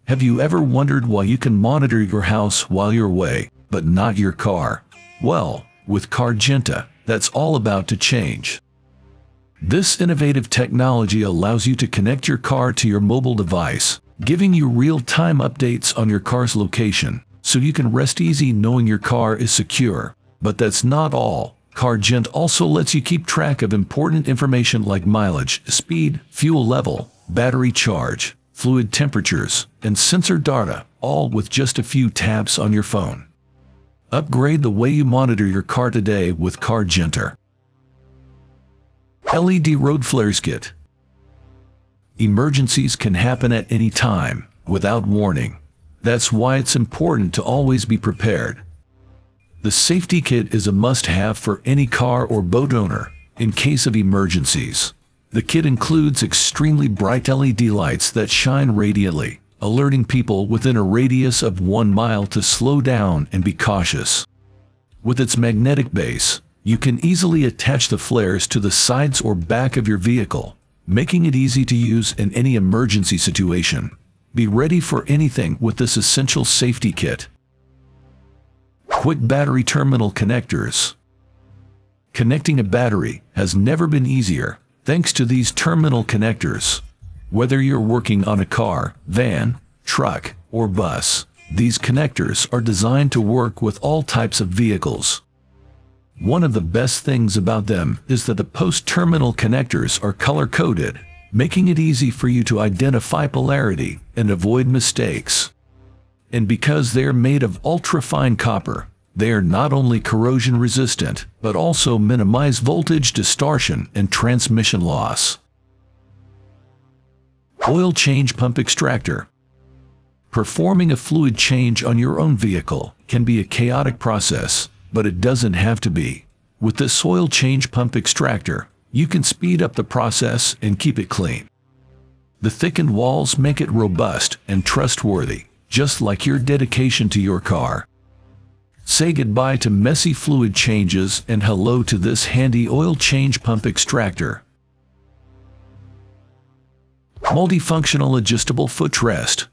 Have you ever wondered why you can monitor your house while you're away, but not your car? Well, with Cargenta, that's all about to change. This innovative technology allows you to connect your car to your mobile device, giving you real-time updates on your car's location, so you can rest easy knowing your car is secure. But that's not all. CarGen also lets you keep track of important information like mileage, speed, fuel level, battery charge, fluid temperatures, and sensor data, all with just a few taps on your phone. Upgrade the way you monitor your car today with Cargenta. LED Road Flares Kit. Emergencies can happen at any time, without warning. That's why it's important to always be prepared. The safety kit is a must-have for any car or boat owner, in case of emergencies. The kit includes extremely bright LED lights that shine radiantly, alerting people within a radius of 1 mile to slow down and be cautious. With its magnetic base, you can easily attach the flares to the sides or back of your vehicle, making it easy to use in any emergency situation. Be ready for anything with this essential safety kit. Quick battery terminal connectors. Connecting a battery has never been easier, thanks to these terminal connectors. Whether you're working on a car, van, truck, or bus, these connectors are designed to work with all types of vehicles. One of the best things about them is that the post-terminal connectors are color-coded, making it easy for you to identify polarity and avoid mistakes. And because they're made of ultra-fine copper, they are not only corrosion-resistant, but also minimize voltage distortion and transmission loss. Oil Change Pump Extractor. Performing a fluid change on your own vehicle can be a chaotic process, but it doesn't have to be. With this oil change pump extractor, you can speed up the process and keep it clean. The thickened walls make it robust and trustworthy, just like your dedication to your car. Say goodbye to messy fluid changes and hello to this handy oil change pump extractor. Multifunctional adjustable footrest.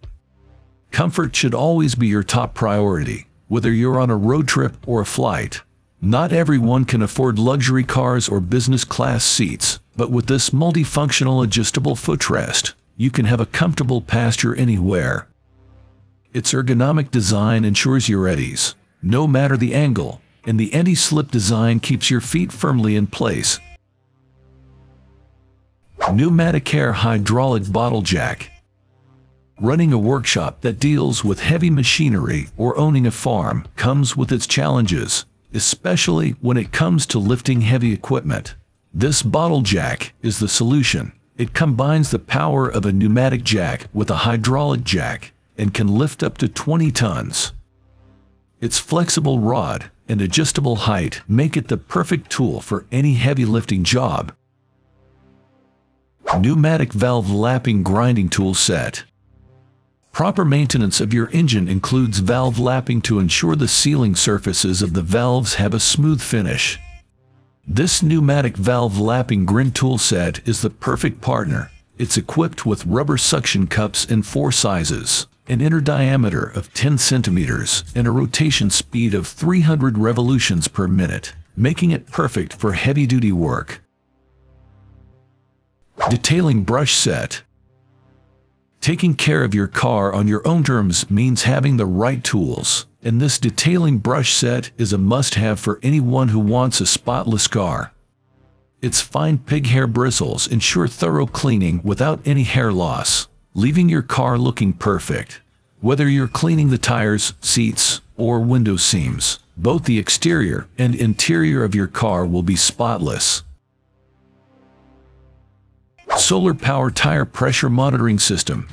Comfort should always be your top priority, whether you're on a road trip or a flight. Not everyone can afford luxury cars or business class seats, but with this multifunctional adjustable footrest, you can have a comfortable posture anywhere. Its ergonomic design ensures you're at ease, no matter the angle, and the anti-slip design keeps your feet firmly in place. Pneumatic hydraulic bottle jack. Running a workshop that deals with heavy machinery or owning a farm comes with its challenges, especially when it comes to lifting heavy equipment. This bottle jack is the solution. It combines the power of a pneumatic jack with a hydraulic jack and can lift up to 20 tons. Its flexible rod and adjustable height make it the perfect tool for any heavy lifting job. Pneumatic valve lapping grinding tool set. Proper maintenance of your engine includes valve lapping to ensure the sealing surfaces of the valves have a smooth finish. This pneumatic valve lapping grind tool set is the perfect partner. It's equipped with rubber suction cups in 4 sizes, an inner diameter of 10 centimeters, and a rotation speed of 300 revolutions per minute, making it perfect for heavy-duty work. Detailing brush set. Taking care of your car on your own terms means having the right tools, and this detailing brush set is a must-have for anyone who wants a spotless car. Its fine pig hair bristles ensure thorough cleaning without any hair loss, leaving your car looking perfect. Whether you're cleaning the tires, seats, or window seams, both the exterior and interior of your car will be spotless. Solar Power Tire Pressure Monitoring System.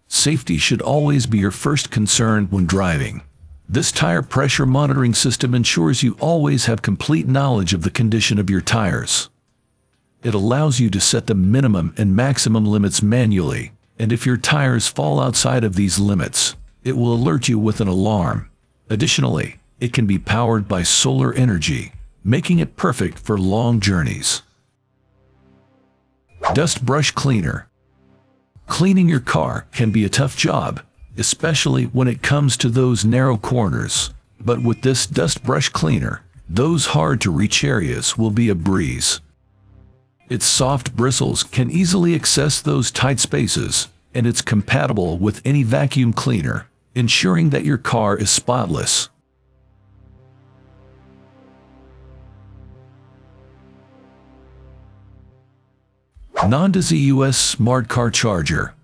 Safety should always be your first concern when driving. This tire pressure monitoring system ensures you always have complete knowledge of the condition of your tires. It allows you to set the minimum and maximum limits manually, and if your tires fall outside of these limits, it will alert you with an alarm. Additionally, it can be powered by solar energy, making it perfect for long journeys. Dust brush cleaner. Cleaning your car can be a tough job, especially when it comes to those narrow corners. But with this dust brush cleaner, those hard-to-reach areas will be a breeze. Its soft bristles can easily access those tight spaces, and it's compatible with any vacuum cleaner, ensuring that your car is spotless. Nonda ZUS Smart Car Charger.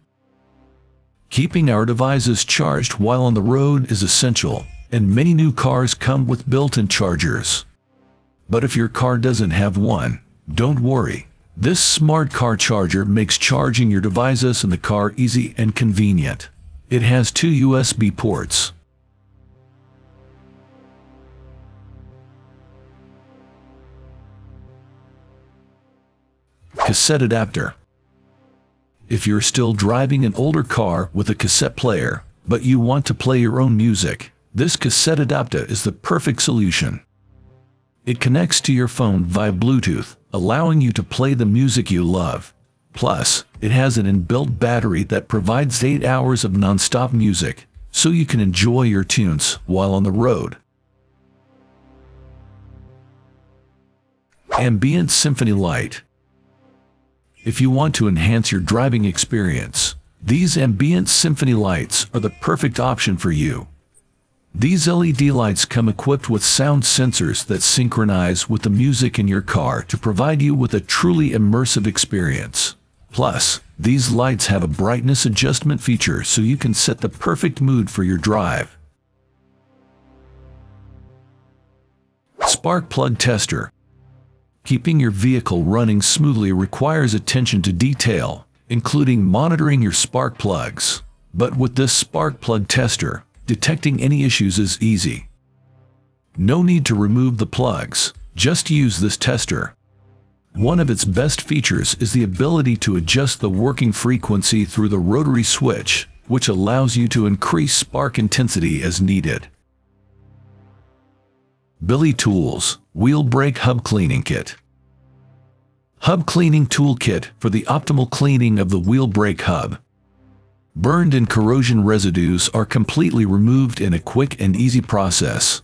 Keeping our devices charged while on the road is essential, and many new cars come with built-in chargers. But if your car doesn't have one, don't worry. This smart car charger makes charging your devices in the car easy and convenient. It has 2 USB ports. Cassette Adapter. If you're still driving an older car with a cassette player, but you want to play your own music, this cassette adapter is the perfect solution. It connects to your phone via Bluetooth, allowing you to play the music you love. Plus, it has an inbuilt battery that provides 8 hours of non-stop music, so you can enjoy your tunes while on the road. Ambient Symphony Light. If you want to enhance your driving experience, these Ambient Symphony lights are the perfect option for you. These LED lights come equipped with sound sensors that synchronize with the music in your car to provide you with a truly immersive experience. Plus, these lights have a brightness adjustment feature so you can set the perfect mood for your drive. Spark Plug Tester. Keeping your vehicle running smoothly requires attention to detail, including monitoring your spark plugs. But with this spark plug tester, detecting any issues is easy. No need to remove the plugs, just use this tester. One of its best features is the ability to adjust the working frequency through the rotary switch, which allows you to increase spark intensity as needed. BILITOOLS Wheel Brake Hub Cleaning Kit. Hub Cleaning Toolkit for the optimal cleaning of the wheel brake hub. Burned and corrosion residues are completely removed in a quick and easy process.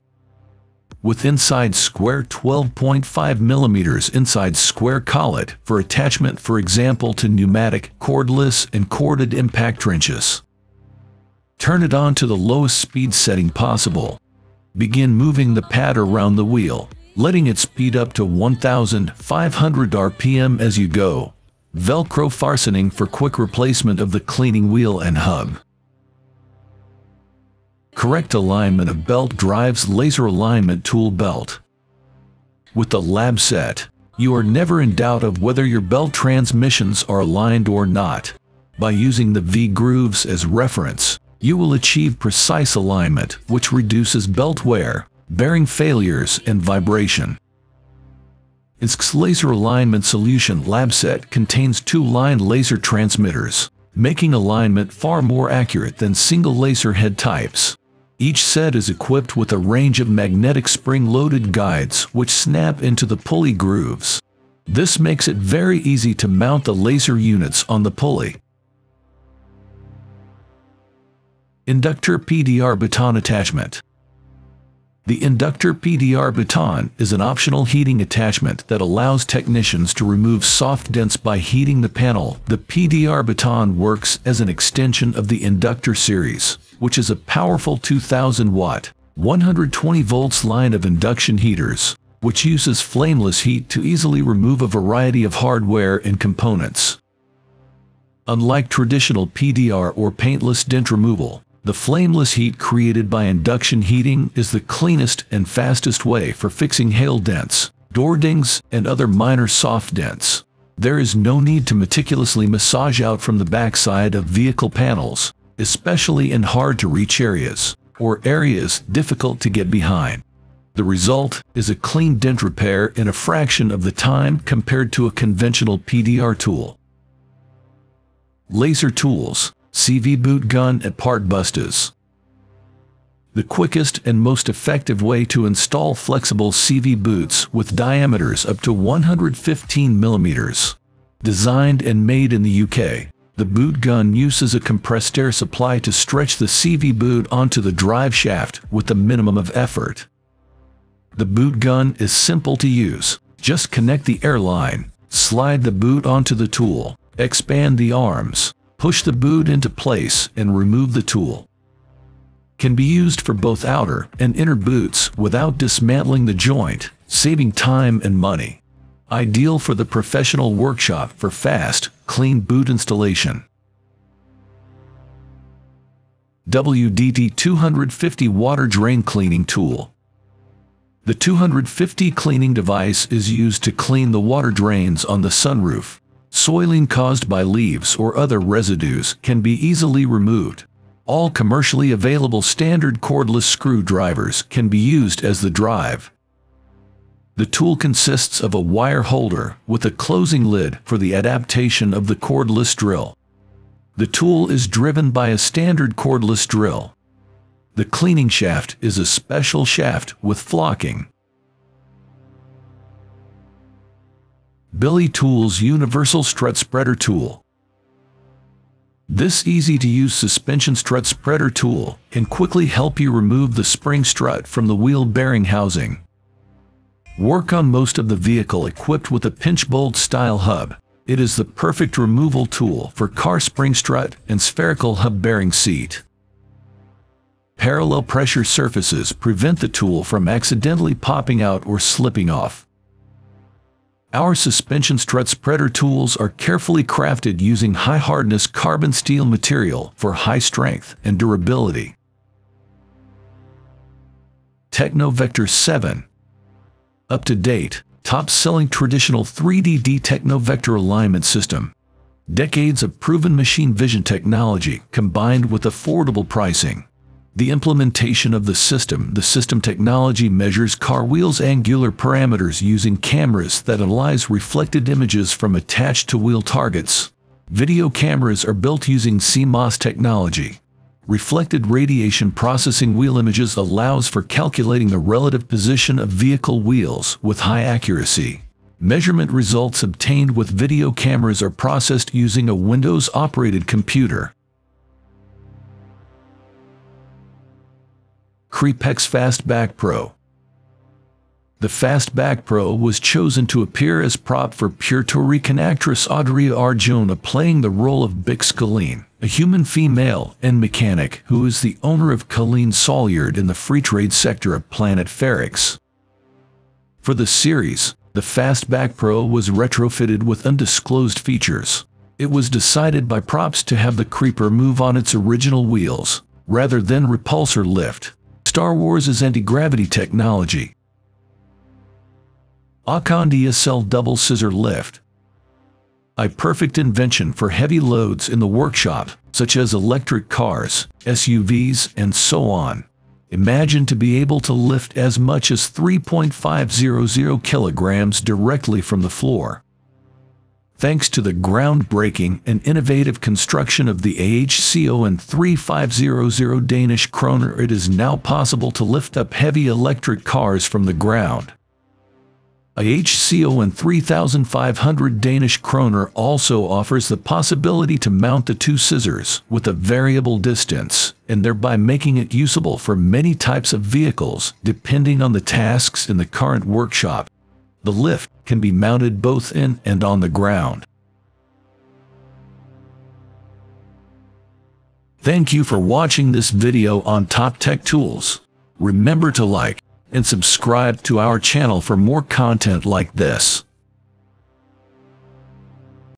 With inside square 12.5 mm inside square collet for attachment, for example, to pneumatic, cordless, and corded impact wrenches. Turn it on to the lowest speed setting possible. Begin moving the pad around the wheel, letting it speed up to 1,500 RPM as you go. Velcro fastening for quick replacement of the cleaning wheel and hub. Correct alignment of belt drives laser alignment tool belt. With the lab set, you are never in doubt of whether your belt transmissions are aligned or not. By using the V-grooves as reference, you will achieve precise alignment, which reduces belt wear, bearing failures, and vibration. Its laser alignment solution lab set contains 2-line laser transmitters, making alignment far more accurate than single laser head types. Each set is equipped with a range of magnetic spring-loaded guides which snap into the pulley grooves. This makes it very easy to mount the laser units on the pulley. Inductor PDR Baton Attachment. The Inductor PDR Baton is an optional heating attachment that allows technicians to remove soft dents by heating the panel. The PDR Baton works as an extension of the Inductor series, which is a powerful 2,000-watt, 120 volts line of induction heaters, which uses flameless heat to easily remove a variety of hardware and components. Unlike traditional PDR or paintless dent removal, the flameless heat created by induction heating is the cleanest and fastest way for fixing hail dents, door dings, and other minor soft dents. There is no need to meticulously massage out from the backside of vehicle panels, especially in hard-to-reach areas, or areas difficult to get behind. The result is a clean dent repair in a fraction of the time compared to a conventional PDR tool. Laser tools, CV Bootgun at Partbusters. The quickest and most effective way to install flexible CV boots with diameters up to 115 mm. Designed and made in the UK, The boot gun uses a compressed air supply to stretch the CV boot onto the drive shaft with the minimum of effort. The boot gun is simple to use. Just connect the air line, slide the boot onto the tool, expand the arms, push the boot into place and remove the tool. Can be used for both outer and inner boots without dismantling the joint, saving time and money. Ideal for the professional workshop for fast, clean boot installation. WDT 250 Water Drain Cleaning Tool. The 250 cleaning device is used to clean the water drains on the sunroof. Soiling caused by leaves or other residues can be easily removed. All commercially available standard cordless screwdrivers can be used as the drive. The tool consists of a wire holder with a closing lid for the adaptation of the cordless drill. The tool is driven by a standard cordless drill. The cleaning shaft is a special shaft with flocking. BILITOOLS Universal Strut Spreader Tool. This easy-to-use suspension strut spreader tool can quickly help you remove the spring strut from the wheel bearing housing. Work on most of the vehicle equipped with a pinch bolt style hub. It is the perfect removal tool for car spring strut and spherical hub bearing seat. Parallel pressure surfaces prevent the tool from accidentally popping out or slipping off. Our suspension strut spreader tools are carefully crafted using high-hardness carbon steel material for high strength and durability. TECHNOVECTOR 7. Up-to-date, top-selling traditional 3D TECHNOVECTOR alignment system. Decades of proven machine vision technology combined with affordable pricing. The implementation of the system technology measures car wheels' angular parameters using cameras that analyze reflected images from attached to wheel targets. Video cameras are built using CMOS technology. Reflected radiation processing wheel images allows for calculating the relative position of vehicle wheels with high accuracy. Measurement results obtained with video cameras are processed using a Windows-operated computer. Creepex Fastback Pro. The Fastback Pro was chosen to appear as prop for Puerto Rican actress Audrey Arjona playing the role of Bix Colleen, a human female and mechanic who is the owner of Colleen Salyard in the free trade sector of Planet Ferrix. For the series, the Fastback Pro was retrofitted with undisclosed features. It was decided by props to have the creeper move on its original wheels, rather than repulsor lift. Star Wars' anti-gravity technology. AHCON DSL double scissor lift. A perfect invention for heavy loads in the workshop, such as electric cars, SUVs, and so on. Imagine to be able to lift as much as 3.500 kilograms directly from the floor. Thanks to the groundbreaking and innovative construction of the AHCON 3500 Danish kroner, it is now possible to lift up heavy electric cars from the ground. AHCON 3500 Danish kroner also offers the possibility to mount the two scissors with a variable distance, and thereby making it usable for many types of vehicles depending on the tasks in the current workshop. The lift can be mounted both in and on the ground. Thank you for watching this video on Top Tech Tools. Remember to like and subscribe to our channel for more content like this.